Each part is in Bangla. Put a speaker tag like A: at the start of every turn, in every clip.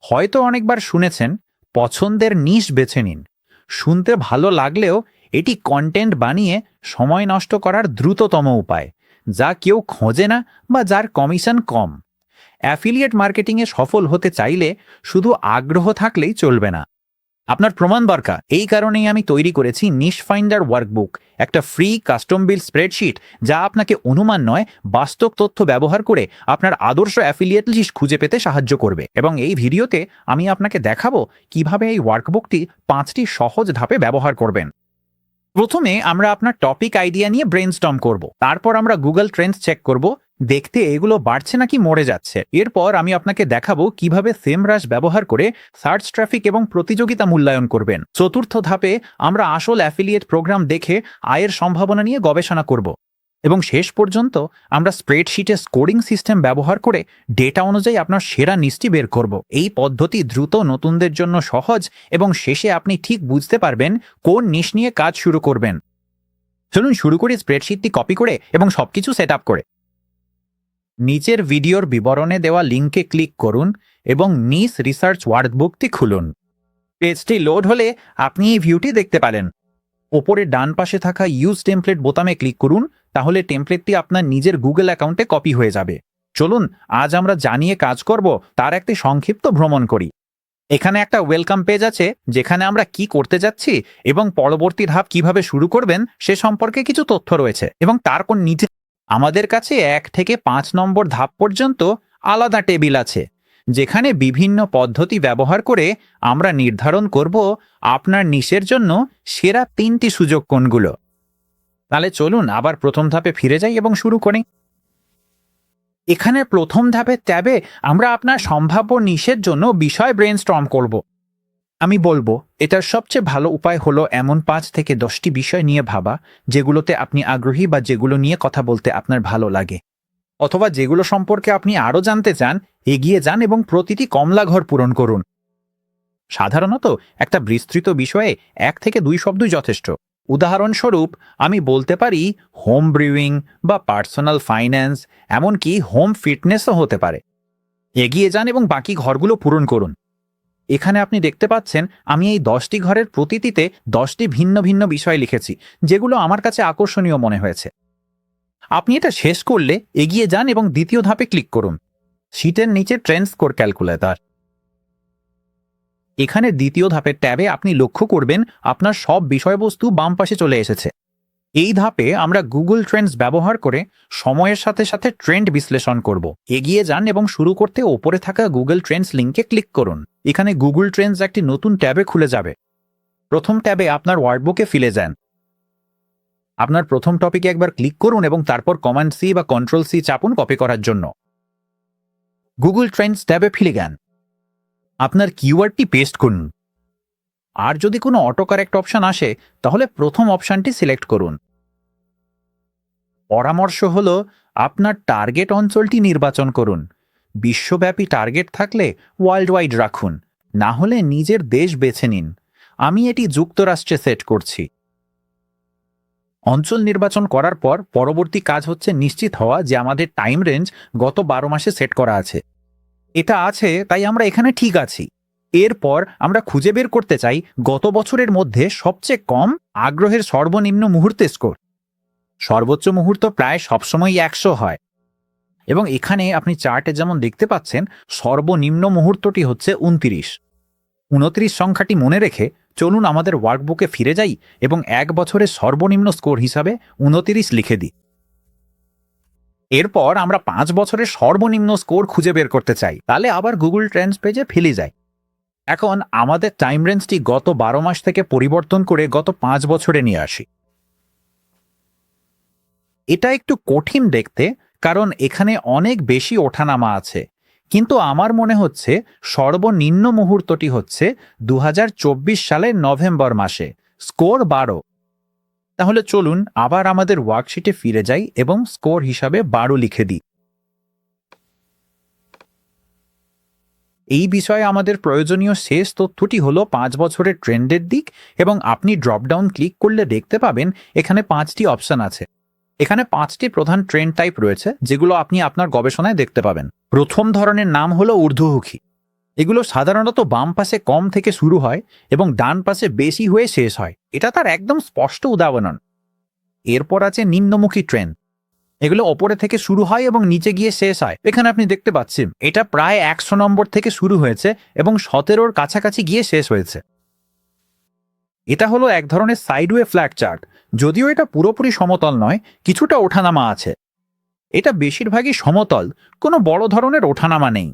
A: হয়তো অনেকবার শুনেছেন, পছন্দের নিশ বেছে নিন। শুনতে ভালো লাগলেও এটি কন্টেন্ট বানিয়ে সময় নষ্ট করার দ্রুততম উপায়, যা কেউ খোঁজে না বা যার কমিশন কম। অ্যাফিলিয়েট মার্কেটিংয়ে সফল হতে চাইলে শুধু আগ্রহ থাকলেই চলবে না, আপনার প্রমাণ দরকার। এই কারণেই আমি তৈরি করেছি নিশ ফাইন্ডার ওয়ার্কবুক, একটা ফ্রি কাস্টম বিল স্প্রেডশিট যা আপনাকে অনুমান নয়, বাস্তব তথ্য ব্যবহার করে আপনার আদর্শ অ্যাফিলিয়েট লিস্ট খুঁজে পেতে সাহায্য করবে। এবং এই ভিডিওতে আমি আপনাকে দেখাবো কিভাবে এই ওয়ার্কবুকটি 5টি সহজ ধাপে ব্যবহার করবেন। প্রথমে আমরা আপনার টপিক আইডিয়া নিয়ে ব্রেইনস্টর্ম করব। তারপর আমরা গুগল ট্রেন্ডস চেক করব, দেখতে এগুলো বাড়ছে নাকি মরে যাচ্ছে। এরপর আমি আপনাকে দেখাবো কিভাবে সেমরাশ ব্যবহার করে সার্চ ট্রাফিক এবং প্রতিযোগিতা মূল্যায়ন করবেন। চতুর্থ ধাপে আমরা আসল অ্যাফিলিয়েট প্রোগ্রাম দেখে আয়ের সম্ভাবনা নিয়ে গবেষণা করব। এবং শেষ পর্যন্ত আমরা স্প্রেডশিটে স্কোরিং সিস্টেম ব্যবহার করে ডেটা অনুযায়ী আপনার সেরা নিশটি বের করব। এই পদ্ধতি দ্রুত, নতুনদের জন্য সহজ, এবং শেষে আপনি ঠিক বুঝতে পারবেন কোন নিশ নিয়ে কাজ শুরু করবেন। চলুন শুরু করি স্প্রেডশিটটি কপি করে এবং সবকিছু সেট আপ করে। নিচের ভিডিওর বিবরণে দেওয়া লিঙ্কে ক্লিক করুন এবং নিশ রিসার্চ ওয়ার্কবুকটি খুলুন। পেজটি লোড হলে আপনি এই ভিউটি দেখতে পারেন। ওপরে ডান পাশে থাকা ইউজ টেমপ্লেট বোতামে ক্লিক করুন, তাহলে টেমপ্লেটটি আপনার নিজের গুগল অ্যাকাউন্টে কপি হয়ে যাবে। চলুন আজ আমরা জানিয়ে কাজ করব তার একটি সংক্ষিপ্ত ভ্রমণ করি। এখানে একটা ওয়েলকাম পেজ আছে যেখানে আমরা কি করতে যাচ্ছি এবং পরবর্তী ধাপ কিভাবে শুরু করবেন সে সম্পর্কে কিছু তথ্য রয়েছে। এবং তার কোন নিচে আমাদের কাছে 1 থেকে 5 নম্বর ধাপ পর্যন্ত আলাদা টেবিল আছে, যেখানে বিভিন্ন পদ্ধতি ব্যবহার করে আমরা নির্ধারণ করব আপনার নিশের জন্য সেরা 3টি সুযোগ কোনগুলো। তাহলে চলুন আবার প্রথম ধাপে ফিরে যাই এবং শুরু করি। এখানে প্রথম ধাপের ট্যাবে আমরা আপনার সম্ভাব্য নিশের জন্য বিষয় ব্রেইনস্টর্ম করব। আমি বলবো এটার সবচেয়ে ভালো উপায় হলো এমন 5 থেকে 10টি বিষয় নিয়ে ভাবা যেগুলোতে আপনি আগ্রহী বা যেগুলো নিয়ে কথা বলতে আপনার ভালো লাগে, অথবা যেগুলো সম্পর্কে আপনি আরও জানতে চান। এগিয়ে যান এবং প্রতিটি কমলা ঘর পূরণ করুন। সাধারণত একটা বিস্তৃত বিষয়ে 1 থেকে 2 শব্দই যথেষ্ট। উদাহরণস্বরূপ আমি বলতে পারি হোম ব্রিউইং বা পার্সোনাল ফাইন্যান্স, এমনকি হোম ফিটনেসও হতে পারে। এগিয়ে যান এবং বাকি ঘরগুলো পূরণ করুন। এখানে আপনি দেখতে পাচ্ছেন আমি এই 10টি ঘরের প্রতিটিতে 10টি ভিন্ন ভিন্ন বিষয় লিখেছি, যেগুলো আমার কাছে আকর্ষণীয় মনে হয়েছে। আপনি এটা শেষ করলে এগিয়ে যান এবং দ্বিতীয় ধাপে ক্লিক করুন, শীটের নিচে ট্রেন্ড স্কোর ক্যালকুলেটর। এখানে দ্বিতীয় ধাপের ট্যাবে আপনি লক্ষ্য করবেন আপনার সব বিষয়বস্তু বাম পাশে চলে এসেছে। এই ধাপে আমরা গুগল ট্রেন্ডস ব্যবহার করে সময়ের সাথে সাথে ট্রেন্ড বিশ্লেষণ করব। এগিয়ে যান এবং শুরু করতে ওপরে থাকা গুগল ট্রেন্ডস লিঙ্কে ক্লিক করুন। এখানে গুগল ট্রেন্ডস একটি নতুন ট্যাবে খুলে যাবে। প্রথম ট্যাবে আপনার ওয়ার্কবুকে ফিরে যান। আপনার প্রথম টপিকে একবার ক্লিক করুন এবং তারপর কমান্ড সি বা কন্ট্রোল সি চাপুন কপি করার জন্য। গুগল ট্রেন্ডস ট্যাবে ফিরে যান। আপনার কিওয়ার্ডটি পেস্ট করুন। আর যদি কোনো অটো কারেক্ট অপশন আসে তাহলে প্রথম অপশনটি সিলেক্ট করুন। পরামর্শ হলো আপনার টার্গেট অঞ্চলটি নির্বাচন করুন। বিশ্বব্যাপী টার্গেট থাকলে ওয়ার্ল্ড ওয়াইড রাখুন, না হলে নিজের দেশ বেছে নিন। আমি এটি যুক্তরাষ্ট্রে সেট করছি। অঞ্চল নির্বাচন করার পর পরবর্তী কাজ হচ্ছে নিশ্চিত হওয়া যে আমাদের টাইম রেঞ্জ গত 12 মাসে সেট করা আছে। এটা আছে, তাই আমরা এখানে ঠিক আছি। এরপর আমরা খুঁজে বের করতে চাই গত বছরের মধ্যে সবচেয়ে কম আগ্রহের সর্বনিম্ন মুহূর্তে স্কোর। সর্বোচ্চ মুহূর্ত প্রায় সবসময় 100 হয়, এবং এখানে আপনি চার্টে যেমন দেখতে পাচ্ছেন সর্বনিম্ন মুহূর্তটি হচ্ছে 29। 29 সংখ্যাটি মনে রেখে চলুন আমাদের ওয়ার্কবুকে ফিরে যাই এবং 1 বছরের সর্বনিম্ন স্কোর হিসাবে 29 লিখে দিই। এরপর আমরা 5 বছরের সর্বনিম্ন স্কোর খুঁজে বের করতে চাই, তাহলে আবার গুগল ট্রেন্ডস পেজে ফিরে যাই। এখন আমাদের টাইম রেঞ্জটি গত 12 মাস থেকে পরিবর্তন করে গত 5 বছরে নিয়ে আসি। এটা একটু কঠিন দেখতে, কারণ এখানে অনেক বেশি ওঠানামা আছে, কিন্তু আমার মনে হচ্ছে সর্বনিম্ন মুহূর্তটি হচ্ছে 2024 সালের নভেম্বর মাসে, স্কোর 12। তাহলে চলুন আবার আমাদের ওয়ার্কশিটে ফিরে যাই এবং স্কোর হিসাবে 12 লিখে দিই। এই বিষয়ে আমাদের প্রয়োজনীয় শেষ তথ্যটি হলো 5 বছরের ট্রেন্ডের দিক, এবং আপনি ড্রপডাউন ক্লিক করলে দেখতে পাবেন এখানে 5টি অপশন আছে। এখানে 5টি প্রধান ট্রেন্ড টাইপ রয়েছে যেগুলো আপনি আপনার গবেষণায় দেখতে পাবেন। প্রথম ধরনের নাম হলো ঊর্ধ্বমুখী। এগুলো সাধারণত বাম পাশে কম থেকে শুরু হয় এবং ডান পাশে বেশি হয়ে শেষ হয়, এটা তার একদম স্পষ্ট উদাহরণ। এরপর আছে নিম্নমুখী ট্রেন্ড। এগুলো ওপরে থেকে শুরু হয় এবং নিচে গিয়ে শেষ হয়। এখানে আপনি দেখতে পাচ্ছেন এটা প্রায় 100 নম্বর থেকে শুরু হয়েছে এবং 17-র কাছাকাছি গিয়ে শেষ হয়েছে। এটা হলো এক ধরনের সাইডওয়ে ফ্ল্যাট চার্ট। যদিও এটা পুরোপুরি সমতল নয়, কিছুটা ওঠানামা আছে। এটা বেশিরভাগই সমতল, কোনো বড় ধরনের ওঠানামা নেই।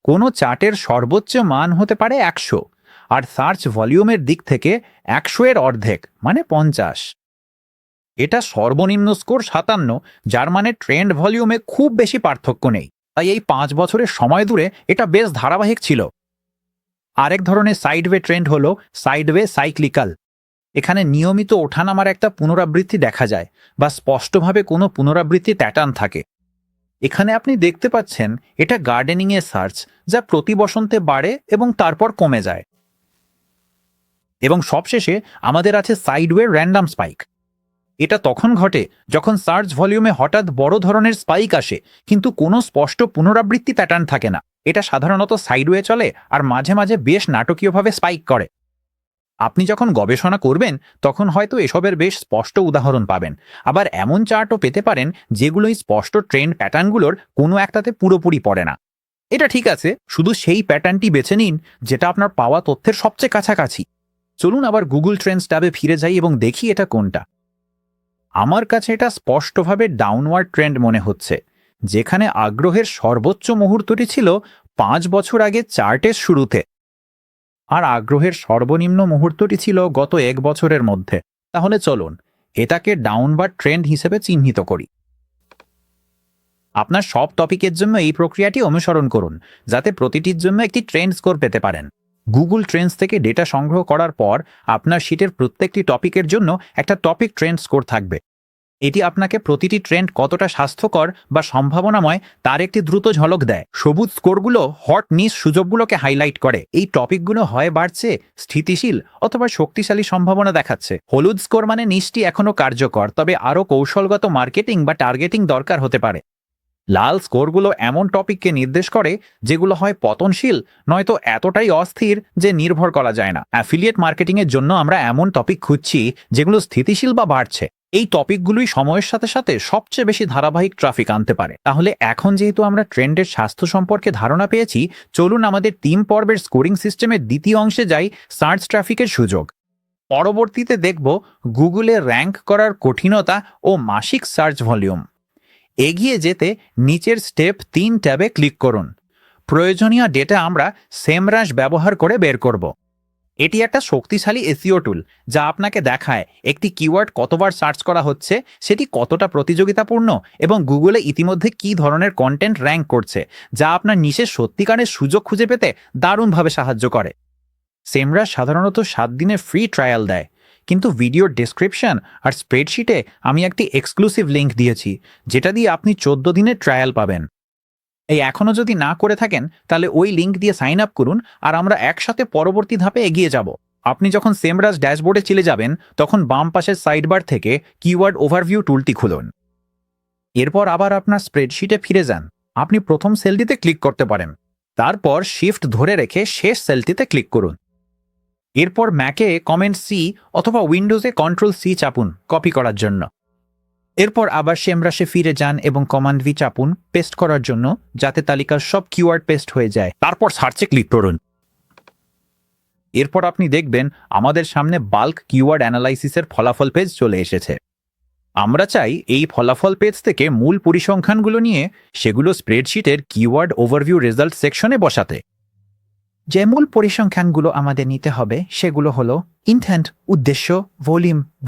A: কোনো চার্টের সর্বোচ্চ মান হতে পারে 100, আর সার্চ ভলিউমের দিক থেকে 100-এর অর্ধেক মানে 50। এটা সর্বনিম্ন স্কোর 57, যার মানে ট্রেন্ড ভলিউমে খুব বেশি পার্থক্য নেই। তাই এই 5 বছরের সময় দূরে এটা বেশ ধারাবাহিক ছিল। আরেক ধরনের সাইডওয়ে ট্রেন্ড হলো সাইডওয়ে সাইক্লিক্যাল। এখানে নিয়মিত ওঠানামার একটা পুনরাবৃত্তি দেখা যায় বা স্পষ্টভাবে কোনো পুনরাবৃত্তি প্যাটার্ন থাকে। এখানে আপনি দেখতে পাচ্ছেন এটা গার্ডেনিংয়ের সার্চ, যা প্রতি বসন্তে বাড়ে এবং তারপর কমে যায়। এবং সবশেষে আমাদের আছে সাইডওয়ে র্যান্ডাম স্পাইক। এটা তখন ঘটে যখন সার্চ ভলিউমে হঠাৎ বড় ধরনের স্পাইক আসে কিন্তু কোনো স্পষ্ট পুনরাবৃত্তি প্যাটার্ন থাকে না। এটা সাধারণত সাইডওয়ে চলে আর মাঝে মাঝে বেশ নাটকীয়ভাবে স্পাইক করে। আপনি যখন গবেষণা করবেন তখন হয়তো এসবের বেশ স্পষ্ট উদাহরণ পাবেন। আবার এমন চার্টও পেতে পারেন যেগুলোই স্পষ্ট ট্রেন্ড প্যাটার্নগুলোর কোনো একটাতে পুরোপুরি পড়ে না। এটা ঠিক আছে, শুধু সেই প্যাটার্নটি বেছে নিন যেটা আপনার পাওয়া তথ্যের সবচেয়ে কাছাকাছি। চলুন আবার গুগল ট্রেন্ডস ট্যাবে ফিরে যাই এবং দেখি এটা কোনটা। আমার কাছে এটা স্পষ্টভাবে ডাউনওয়ার্ড ট্রেন্ড মনে হচ্ছে, যেখানে আগ্রহের সর্বোচ্চ মুহূর্তটি ছিল 5 বছর আগে চার্টের শুরুতে, আর আগ্রহের সর্বনিম্ন মুহূর্তটি ছিল গত 1 বছরের মধ্যে। তাহলে চলুন এটাকে ডাউনওয়ার্ড ট্রেন্ড হিসেবে চিহ্নিত করি। আপনার সব টপিকের জন্য এই প্রক্রিয়াটি অনুসরণ করুন, যাতে প্রতিটির জন্য একটি ট্রেন্ড স্কোর পেতে পারেন। গুগল ট্রেন্ডস থেকে ডেটা সংগ্রহ করার পর আপনার শিটের প্রত্যেকটি টপিকের জন্য একটা টপিক ট্রেন্ড স্কোর থাকবে। এটি আপনাকে প্রতিটি ট্রেন্ড কতটা স্বাস্থ্যকর বা সম্ভাবনাময় তার একটি দ্রুত ঝলক দেয়। সবুজ স্কোরগুলো হট নিশ সুযোগগুলোকে হাইলাইট করে। এই টপিকগুলো হয় বাড়ছে, স্থিতিশীল অথবা শক্তিশালী সম্ভাবনা দেখাচ্ছে। হলুদ স্কোর মানে নিশটি এখনও কার্যকর, তবে আরও কৌশলগত মার্কেটিং বা টার্গেটিং দরকার হতে পারে। লাল স্কোরগুলো এমন টপিককে নির্দেশ করে যেগুলো হয় পতনশীল, নয়তো এতটাই অস্থির যে নির্ভর করা যায় না। অ্যাফিলিয়েট মার্কেটিংয়ের জন্য আমরা এমন টপিক খুঁজছি যেগুলো স্থিতিশীল বা বাড়ছে। এই টপিকগুলোই সময়ের সাথে সাথে সবচেয়ে বেশি ধারাবাহিক ট্রাফিক আনতে পারে। তাহলে এখন যেহেতু আমরা ট্রেন্ডের স্বাস্থ্য সম্পর্কে ধারণা পেয়েছি, চলুন আমাদের 3 পর্বের স্কোরিং সিস্টেমের দ্বিতীয় অংশে যাই, সার্চ ট্রাফিকের সুযোগ। পরবর্তীতে দেখব গুগলে র্যাঙ্ক করার কঠিনতা ও মাসিক সার্চ ভলিউম। এগিয়ে যেতে নিচের স্টেপ 3 ট্যাবে ক্লিক করুন। প্রয়োজনীয় ডেটা আমরা সেমরাশ ব্যবহার করে বের করব। এটি একটা শক্তিশালী এসইও টুল, যা আপনাকে দেখায় একটি কিওয়ার্ড কতবার সার্চ করা হচ্ছে, সেটি কতটা প্রতিযোগিতাপূর্ণ এবং গুগলে ইতিমধ্যে কী ধরনের কন্টেন্ট র্যাঙ্ক করছে, যা আপনার নিশের সত্যিকারের সুযোগ খুঁজে পেতে দারুণভাবে সাহায্য করে। সেমরাশ সাধারণত 7 দিনের ফ্রি ট্রায়াল দেয়, কিন্তু ভিডিওর ডেসক্রিপশন আর স্প্রেডশিটে আমি একটি এক্সক্লুসিভ লিঙ্ক দিয়েছি, যেটা দিয়ে আপনি 14 দিনের ট্রায়াল পাবেন। এই এখনও যদি না করে থাকেন তাহলে ওই লিঙ্ক দিয়ে সাইন আপ করুন আর আমরা একসাথে পরবর্তী ধাপে এগিয়ে যাব। আপনি যখন সেমরাশ ড্যাশবোর্ডে চলে যাবেন তখন বাম পাশের সাইডবার থেকে কিওয়ার্ড ওভারভিউ টুলটি খুলুন। এরপর আবার আপনার স্প্রেডশিটে ফিরে যান। আপনি প্রথম সেলটিতে ক্লিক করতে পারেন, তারপর শিফট ধরে রেখে শেষ সেলটিতে ক্লিক করুন। এরপর ম্যাকে কমেন্ট সি অথবা উইন্ডোজে কন্ট্রোল সি চাপুন কপি করার জন্য। এরপর আবার সেমরাশে ফিরে যান এবং কমান্ড ভি চাপুন পেস্ট করার জন্য, যাতে তালিকার সব কিওয়ার্ড পেস্ট হয়ে যায়। তারপর সার্চে ক্লিক করুন। এরপর আপনি দেখবেন আমাদের সামনে বাল্ক কিওয়ার্ড অ্যানালাইসিসের ফলাফল পেজ চলে এসেছে। আমরা চাই এই ফলাফল পেজ থেকে মূল পরিসংখ্যানগুলো নিয়ে সেগুলো স্প্রেডশিটের কিওয়ার্ড ওভারভিউ রেজাল্ট সেকশনে বসাতে। যে মূল পরিসংখ্যানগুলো আমাদের নিতে হবে সেগুলো হলো ইনটেন্ট উদ্দেশ্য,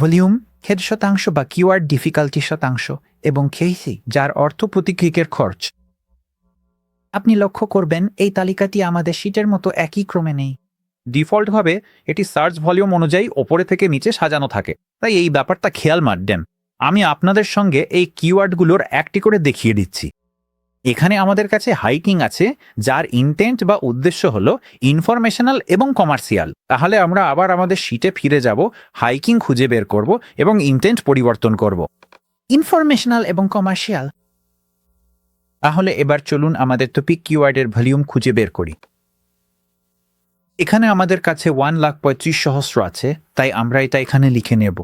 A: ভলিউম হেড শতাংশ বা কিওয়ার্ড ডিফিকাল্টি শতাংশ, এবং কেসি যার অর্থ প্রতি ক্লিকের খরচ। আপনি লক্ষ্য করবেন এই তালিকাটি আমাদের শীটের মতো একই ক্রমে নেই। ডিফল্টভাবে এটি সার্চ ভলিউম অনুযায়ী ওপরে থেকে নিচে সাজানো থাকে, তাই এই ব্যাপারটা খেয়াল মারবেন। আমি আপনাদের সঙ্গে এই কিওয়ার্ডগুলোর একটি করে দেখিয়ে দিচ্ছি। এখানে আমাদের কাছে হাইকিং আছে, যার ইনটেন্ট বা উদ্দেশ্য হলো ইনফরমেশনাল এবং কমার্শিয়াল। তাহলে আমরা আবার আমাদের শিটে ফিরে যাব, হাইকিং খুঁজে বের করব এবং ইনটেন্ট পরিবর্তন করব ইনফরমেশনাল এবং কমার্শিয়াল। তাহলে এবার চলুন আমাদের টপিক কিওয়ার্ডের ভলিউম খুঁজে বের করি। এখানে আমাদের কাছে 1,35,000 আছে, তাই আমরা এটা এখানে লিখে নেব।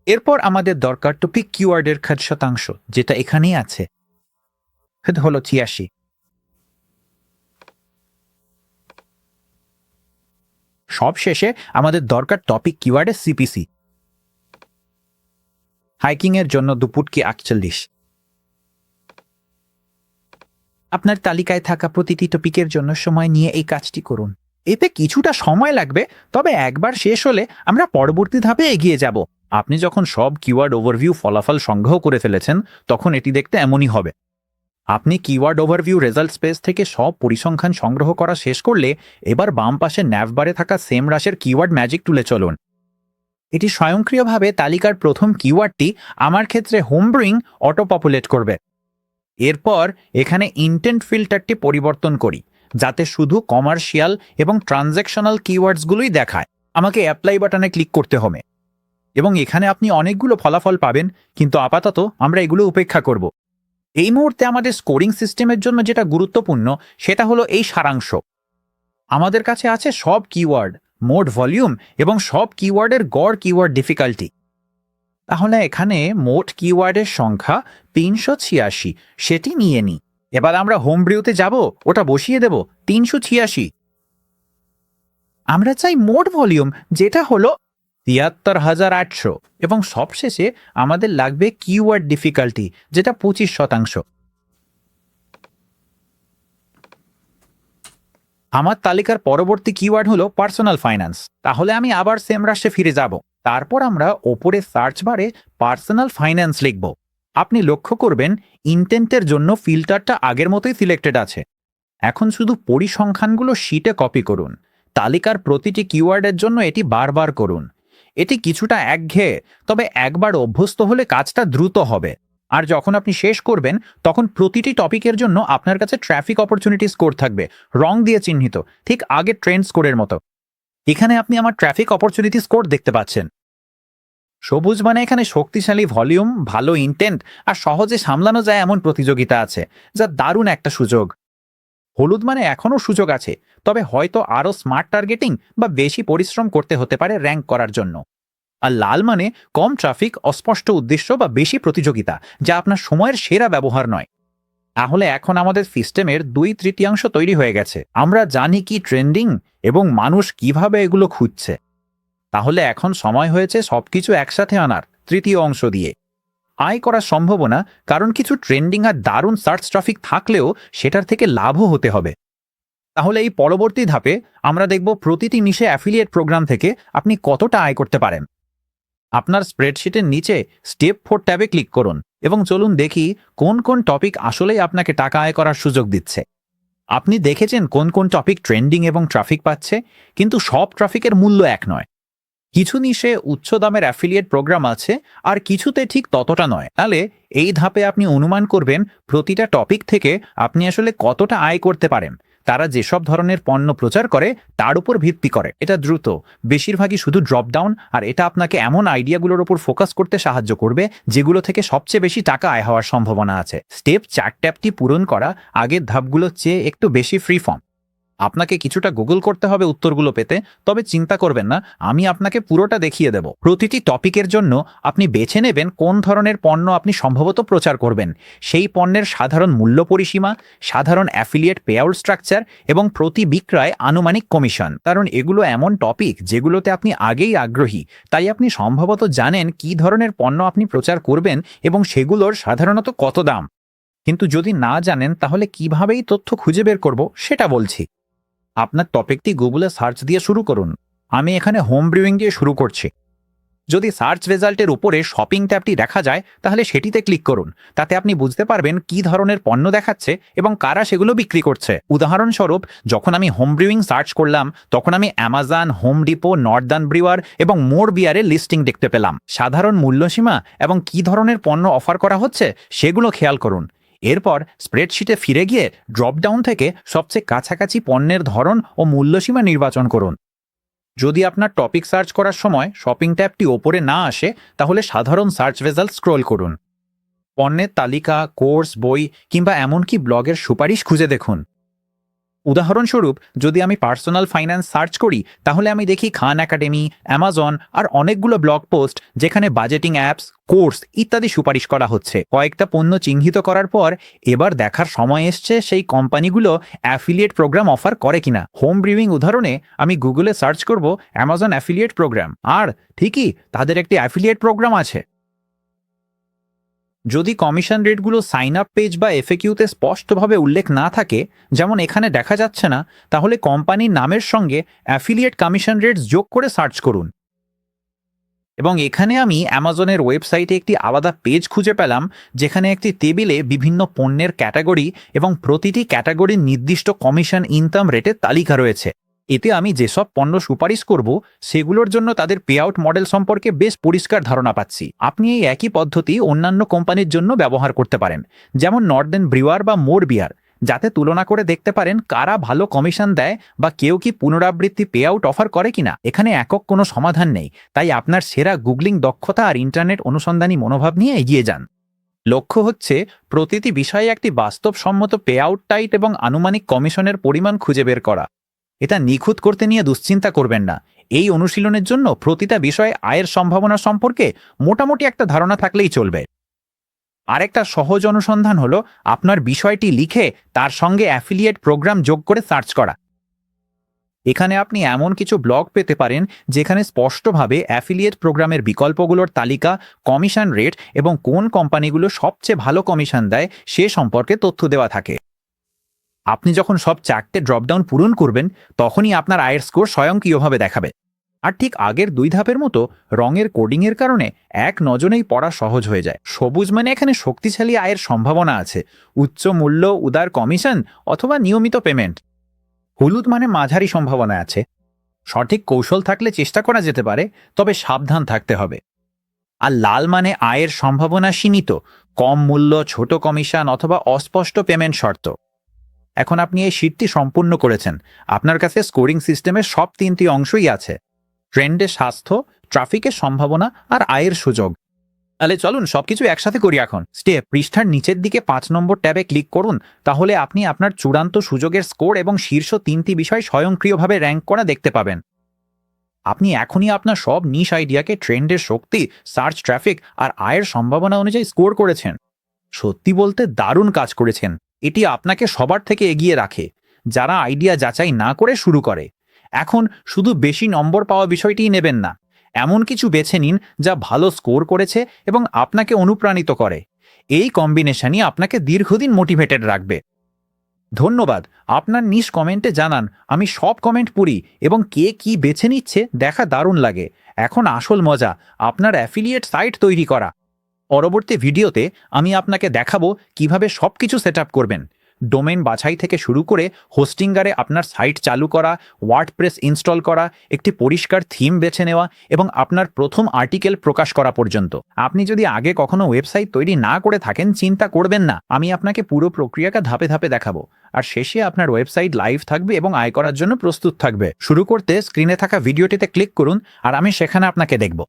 A: এরপর আমাদের দরকার টপিক কিওয়ার্ডের খাদ শতাংশ, যেটা এখানেই আছে। সেটা হলো ৮৬। সব শেষে আমাদের দরকার টপিক কিওয়ার্ডের সিপিসি। হাইকিং এর জন্য 2.41। আপনার তালিকায় থাকা প্রতিটি টপিকের জন্য সময় নিয়ে এই কাজটি করুন। এতে কিছুটা সময় লাগবে, তবে একবার শেষ হলে আমরা পরবর্তী ধাপে এগিয়ে যাব। আপনি যখন সব কিওয়ার্ড ওভারভিউ ফলাফল সংগ্রহ করে ফেলেছেন, তখন এটি দেখতে এমনই হবে। আপনি কিওয়ার্ড ওভারভিউ রেজাল্ট স্পেস থেকে সব পরিসংখ্যান সংগ্রহ করা শেষ করলে এবার বাম পাশে ন্যাভবারে থাকা সেম রাশের কিওয়ার্ড ম্যাজিক টুলে চলুন। এটি স্বয়ংক্রিয়ভাবে তালিকার প্রথম কিওয়ার্ডটি, আমার ক্ষেত্রে হোমব্রুইং, অটো পপুলেট করবে। এরপর এখানে ইন্টেন্ট ফিল্টারটি পরিবর্তন করি, যাতে শুধু কমার্শিয়াল এবং ট্রানজ্যাকশনাল কিওয়ার্ডসগুলোই দেখায়। আমাকে অ্যাপ্লাই বাটনে ক্লিক করতে হবে এবং এখানে আপনি অনেকগুলো ফলাফল পাবেন, কিন্তু আপাতত আমরা এগুলো উপেক্ষা করব। এই মুহূর্তে আমাদের স্কোরিং সিস্টেমের জন্য যেটা গুরুত্বপূর্ণ সেটা হলো এই সারাংশ। আমাদের কাছে আছে সব কিওয়ার্ড, মোট ভলিউম এবং সব কিওয়ার্ডের গড় কিওয়ার্ড ডিফিকাল্টি। তাহলে এখানে মোট কিওয়ার্ডের সংখ্যা ৩৮৬, সেটি নিয়ে নিই। এবার আমরা হোম ব্রিউতে যাব, ওটা বসিয়ে দেব ৩৮৬। আমরা চাই মোট ভলিউম, যেটা হলো ৭৩,৮০০, এবং সবশেষে আমাদের লাগবে কিওয়ার্ড ডিফিকাল্টি, যেটা ২৫%। আমার তালিকার পরবর্তী কিওয়ার্ড হলো পার্সোনাল ফাইন্যান্স। তাহলে আমি আবার সেম রাশে ফিরে যাব। তারপর আমরা ওপরে সার্চ বারে পার্সোনাল ফাইন্যান্স লিখব। আপনি লক্ষ্য করবেন ইন্টেন্টের জন্য ফিল্টারটা আগের মতোই সিলেক্টেড আছে। এখন শুধু পরিসংখ্যানগুলো শীটে কপি করুন। তালিকার প্রতিটি কিওয়ার্ডের জন্য এটি বারবার করুন। এটি কিছুটা একঘেয়ে, তবে একবার অভ্যস্ত হলে কাজটা দ্রুত হবে। আর যখন আপনি শেষ করবেন, তখন প্রতিটি টপিকের জন্য আপনার কাছে ট্রাফিক অপরচুনিটি স্কোর থাকবে, রং দিয়ে চিহ্নিত, ঠিক আগে ট্রেন্ড স্কোরের মতো। এখানে আপনি আমার ট্রাফিক অপরচুনিটি স্কোর দেখতে পাচ্ছেন। সবুজ মানে এখানে শক্তিশালী ভলিউম, ভালো ইন্টেন্ট আর সহজে সামলানো যায় এমন প্রতিযোগিতা আছে, যা দারুণ একটা সুযোগ। হলুদ মানে এখনও সুযোগ আছে, তবে হয়তো আরও স্মার্ট টার্গেটিং বা বেশি পরিশ্রম করতে হতে পারে র্যাঙ্ক করার জন্য। আর লাল মানে কম ট্রাফিক, অস্পষ্ট উদ্দেশ্য বা বেশি প্রতিযোগিতা, যা আপনার সময়ের সেরা ব্যবহার নয়। তাহলে এখন আমাদের সিস্টেমের 2/3 তৈরি হয়ে গেছে। আমরা জানি কি ট্রেন্ডিং এবং মানুষ কিভাবে এগুলো খুঁজছে। তাহলে এখন সময় হয়েছে সবকিছু একসাথে আনার তৃতীয় অংশ দিয়ে। আয় করার সম্ভাবনা, কারণ কিছু ট্রেন্ডিং আর দারুণ সার্চ ট্রাফিক থাকলেও সেটার থেকে লাভও হতে হবে। তাহলে এই পরবর্তী ধাপে আমরা দেখব প্রতিটি নিশে অ্যাফিলিয়েট প্রোগ্রাম থেকে আপনি কতটা আয় করতে পারেন। আপনার স্প্রেডশিটের নিচে স্টেপ 4 ট্যাবে ক্লিক করুন এবং চলুন দেখি কোন কোন টপিক আসলেই আপনাকে টাকা আয় করার সুযোগ দিচ্ছে। আপনি দেখেছেন কোন কোন টপিক ট্রেন্ডিং এবং ট্রাফিক পাচ্ছে, কিন্তু সব ট্রাফিকের মূল্য এক নয়। কিছু নিশে উচ্চ দামের অ্যাফিলিয়েট প্রোগ্রাম আছে, আর কিছুতে ঠিক ততটা নয়। তাহলে এই ধাপে আপনি অনুমান করবেন প্রতিটা টপিক থেকে আপনি আসলে কতটা আয় করতে পারেন। তারা যেসব ধরনের পণ্য প্রচার করে তার উপর ভিত্তি করে। এটা দ্রুত, বেশিরভাগই শুধু ড্রপডাউন, আর এটা আপনাকে এমন আইডিয়াগুলোর উপর ফোকাস করতে সাহায্য করবে যেগুলো থেকে সবচেয়ে বেশি টাকা আয় হওয়ার সম্ভাবনা আছে। স্টেপ 4 ট্যাবটি পূরণ করা আগের ধাপগুলোর চেয়ে একটু বেশি ফ্রি ফর্ম। আপনাকে কিছুটা গুগল করতে হবে উত্তরগুলো পেতে, তবে চিন্তা করবেন না, আমি আপনাকে পুরোটা দেখিয়ে দেব। প্রতিটি টপিকের জন্য আপনি বেছে নেবেন কোন ধরনের পণ্য আপনি সম্ভবত প্রচার করবেন, সেই পণ্যের সাধারণ মূল্য পরিসীমা, সাধারণ অ্যাফিলিয়েট পেআউট স্ট্রাকচার এবং প্রতি বিক্রয় আনুমানিক কমিশন। কারণ এগুলো এমন টপিক যেগুলোতে আপনি আগেই আগ্রহী, তাই আপনি সম্ভবত জানেন কী ধরনের পণ্য আপনি প্রচার করবেন এবং সেগুলোর সাধারণত কত দাম। কিন্তু যদি না জানেন, তাহলে কিভাবেই তথ্য খুঁজে বের করব সেটা বলছি। আপনার টপিকটি গুগলে সার্চ দিয়ে শুরু করুন। আমি এখানে হোম ব্রিউইং দিয়ে শুরু করছি। যদি সার্চ রেজাল্টের উপরে শপিং ট্যাবটি দেখা যায়, তাহলে সেটিতে ক্লিক করুন। তাতে আপনি বুঝতে পারবেন কী ধরনের পণ্য দেখাচ্ছে এবং কারা সেগুলো বিক্রি করছে। উদাহরণস্বরূপ, যখন আমি হোম ব্রিউইং সার্চ করলাম, তখন আমি অ্যামাজন, হোম ডিপো, নর্দার্ন ব্রিওয়ার এবং মোর বিয়ারের লিস্টিং দেখতে পেলাম। সাধারণ মূল্যসীমা এবং কী ধরনের পণ্য অফার করা হচ্ছে সেগুলো খেয়াল করুন। এরপর স্প্রেডশিটে ফিরে গিয়ে ড্রপডাউন থেকে সবচেয়ে কাছাকাছি পণ্যের ধরন ও মূল্যসীমা নির্বাচন করুন। যদি আপনার টপিক সার্চ করার সময় শপিং ট্যাবটি ওপরে না আসে, তাহলে সাধারণ সার্চ রেজাল্ট স্ক্রল করুন। পণ্যের তালিকা, কোর্স, বই কিংবা এমনকি ব্লগের সুপারিশ খুঁজে দেখুন। উদাহরণস্বরূপ যদি আমি পার্সোনাল ফাইন্যান্স সার্চ করি তাহলে আমি দেখি খান একাডেমি, অ্যামাজন আর অনেকগুলো ব্লগ পোস্ট যেখানে বাজেটিং অ্যাপস, কোর্স ইত্যাদি সুপারিশ করা হচ্ছে। কয়েকটা পণ্য চিহ্নিত করার পর এবার দেখার সময় এসছে সেই কোম্পানিগুলো অ্যাফিলিয়েট প্রোগ্রাম অফার করে কিনা। হোম ব্রিউইং উদাহরণে আমি গুগলে সার্চ করব অ্যামাজন অ্যাফিলিয়েট প্রোগ্রাম, আর ঠিকই তাদের একটি অ্যাফিলিয়েট প্রোগ্রাম আছে। যদি কমিশন রেটগুলো সাইন আপ পেজ বা এফএকিউতে স্পষ্টভাবে উল্লেখ না থাকে, যেমন এখানে দেখা যাচ্ছে না, তাহলে কোম্পানির নামের সঙ্গে অ্যাফিলিয়েট কমিশন রেটস যোগ করে সার্চ করুন। এবং এখানে আমি অ্যামাজনের ওয়েবসাইটে একটি আলাদা পেজ খুঁজে পেলাম যেখানে একটি টেবিলে বিভিন্ন পণ্যের ক্যাটাগরি এবং প্রতিটি ক্যাটাগরির নির্দিষ্ট কমিশন ইনকাম রেটের তালিকা রয়েছে। এতে আমি যেসব পণ্য সুপারিশ করব সেগুলোর জন্য তাদের পে আউট মডেল সম্পর্কে বেশ পরিষ্কার ধারণা পাচ্ছি। আপনি এই একই পদ্ধতি অন্যান্য কোম্পানির জন্য ব্যবহার করতে পারেন, যেমন নর্দার্ন ব্রিওয়ার বা মোর বিয়ার, যাতে তুলনা করে দেখতে পারেন কারা ভালো কমিশন দেয় বা কেউ কি পুনরাবৃত্তি পে আউট অফার করে কিনা। এখানে একক কোনো সমাধান নেই, তাই আপনার সেরা গুগলিং দক্ষতা আর ইন্টারনেট অনুসন্ধানী মনোভাব নিয়ে এগিয়ে যান। লক্ষ্য হচ্ছে প্রতিটি বিষয়ে একটি বাস্তবসম্মত পে আউট টাইট এবং আনুমানিক কমিশনের পরিমাণ খুঁজে বের করা। এটা নিখুঁত করতে নিয়ে দুশ্চিন্তা করবেন না। এই অনুশীলনের জন্য প্রতিটা বিষয়ে আয়ের সম্ভাবনা সম্পর্কে মোটামুটি একটা ধারণা থাকলেই চলবে। আরেকটা সহজ অনুসন্ধান হলো আপনার বিষয়টি লিখে তার সঙ্গে অ্যাফিলিয়েট প্রোগ্রাম যোগ করে সার্চ করা। এখানে আপনি এমন কিছু ব্লগ পেতে পারেন যেখানে স্পষ্টভাবে অ্যাফিলিয়েট প্রোগ্রামের বিকল্পগুলোর তালিকা, কমিশন রেট এবং কোন কোম্পানিগুলো সবচেয়ে ভালো কমিশন দেয় সে সম্পর্কে তথ্য দেওয়া থাকে। আপনি যখন সব 4টে ড্রপডাউন পূরণ করবেন তখনই আপনার আয়ের স্কোর স্বয়ংক্রিয়ভাবে দেখাবে। আর ঠিক আগের 2 ধাপের মতো রঙের কোডিংয়ের কারণে এক নজরেই পড়া সহজ হয়ে যায়। সবুজ মানে এখানে শক্তিশালী আয়ের সম্ভাবনা আছে, উচ্চ মূল্য, উদার কমিশন অথবা নিয়মিত পেমেন্ট। হলুদ মানে মাঝারি সম্ভাবনা আছে, সঠিক কৌশল থাকলে চেষ্টা করা যেতে পারে, তবে সাবধান থাকতে হবে। আর লাল মানে আয়ের সম্ভাবনা সীমিত, কম মূল্য, ছোট কমিশন অথবা অস্পষ্ট পেমেন্ট শর্ত। এখন আপনি এই শীটটি সম্পূর্ণ করেছেন, আপনার কাছে স্কোরিং সিস্টেমের সব 3টি অংশই আছে: ট্রেন্ডের স্বাস্থ্য, ট্রাফিকের সম্ভাবনা আর আয়ের সুযোগ। তাহলে চলুন সবকিছু একসাথে করি। এখন পৃষ্ঠার নিচের দিকে 5 নম্বর ট্যাবে ক্লিক করুন, তাহলে আপনি আপনার চূড়ান্ত সুযোগের স্কোর এবং শীর্ষ 3টি বিষয় স্বয়ংক্রিয়ভাবে র্যাঙ্ক করা দেখতে পাবেন। আপনি এখনই আপনার সব নিশ আইডিয়াকে ট্রেন্ডের শক্তি, সার্চ ট্রাফিক আর আয়ের সম্ভাবনা অনুযায়ী স্কোর করেছেন। সত্যি বলতে দারুণ কাজ করেছেন। এটি আপনাকে সবার থেকে এগিয়ে রাখে যারা আইডিয়া যাচাই না করে শুরু করে। এখন শুধু বেশি নম্বর পাওয়া বিষয়টিই নেবেন না, এমন কিছু বেছে নিন যা ভালো স্কোর করেছে এবং আপনাকে অনুপ্রাণিত করে। এই কম্বিনেশনই আপনাকে দীর্ঘদিন মোটিভেটেড রাখবে। ধন্যবাদ। আপনার নিজ কমেন্টে জানান, আমি সব কমেন্ট পড়ি এবং কে কি বেছে নিচ্ছে দেখা দারুণ লাগে। এখন আসল মজা, আপনার অ্যাফিলিয়েট সাইট তৈরি করা। পরবর্তী ভিডিওতে আমি আপনাকে দেখাবো কিভাবে সবকিছু সেটআপ করবেন, ডোমেইন বাছাই থেকে শুরু করে হোস্টিঙ্গারে আপনার সাইট চালু করা, ওয়ার্ডপ্রেস ইনস্টল করা, একটি পরিষ্কার থিম বেছে নেওয়া এবং আপনার প্রথম আর্টিকেল প্রকাশ করা পর্যন্ত। আপনি যদি আগে কখনো ওয়েবসাইট তৈরি না করে থাকেন, চিন্তা করবেন না, আমি আপনাকে পুরো প্রক্রিয়াটা ধাপে ধাপে দেখাবো। আর শেষে আপনার ওয়েবসাইট লাইভ থাকবে এবং আয় করার জন্য প্রস্তুত থাকবে। শুরু করতে স্ক্রিনে থাকা ভিডিওটিতে ক্লিক করুন আর আমি সেখানে আপনাকে দেখব।